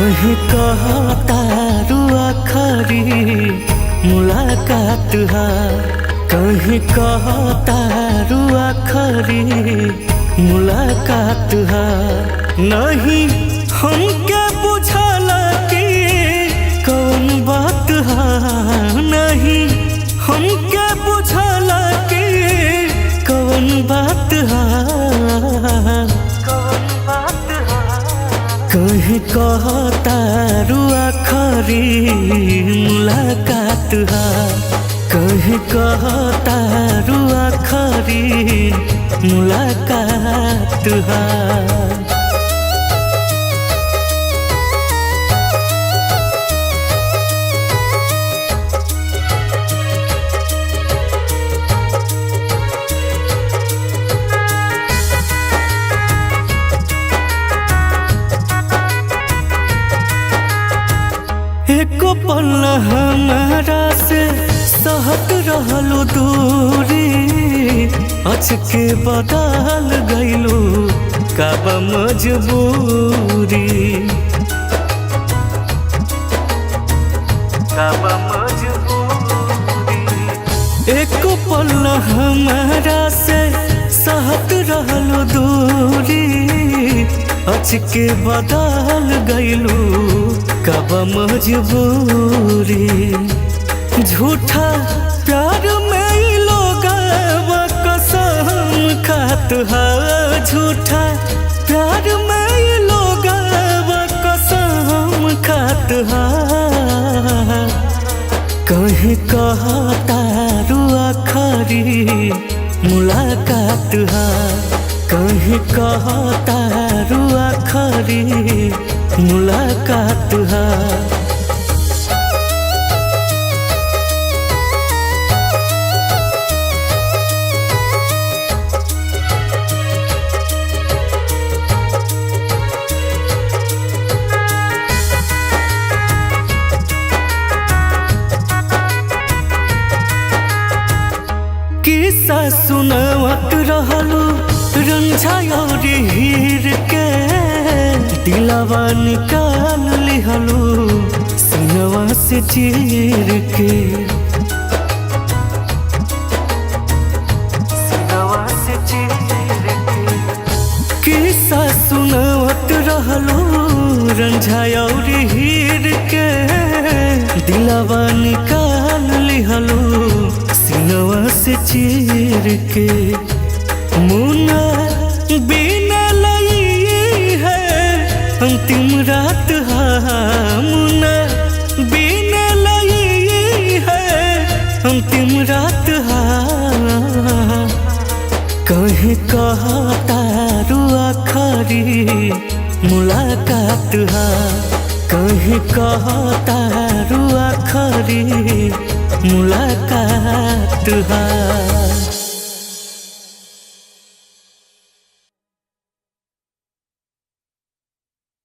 कहीं कहतारू आखरी मुलाकात हा, कहीं कहतारू आखरी मुलाकात हा। नहीं हमके बुझला कि कौन बात हा, नहीं हमके बुझला कि कौन बात हा, कौन बात हा। कहीं कहतारू आखरी मुलाकात हा, कहीं कहतारू आखरी मुलाकात हा। एको पल हमारा से सहत रहलू दूरी, अचके बदल गईलू काब मजबूरी, काब मजबूरी। एको पल हमारा से सहत रहलू दूरी, अचके बदल गईलू कब मजबूरी। झूठा प्यार में लोग कसम खात हा, झूठा प्यार में लोग कसम खात हा। कहीं कहतारू आखरी मुलाकात हा, कहीं कहतारू आखरी मुलाकात हा। किस्सा सुनावत रहलू रंझा और हीर के, दिलवा निकाल लिहलू सिनवा से चीर के, सिनवा से चीर के। किस्सा सुनावत रहलू रंझा और हीर के, दिलवा निकाल लिहलू सिनवा से चीर के। मुन्ना बिना लई है अंतिम रात हा, मुन्ना बिना लई है अंतिम रात हा। कहीं कहतारू आखरी मुलाकात हा, कहीं कहतारू आखरी मुलाकात हा।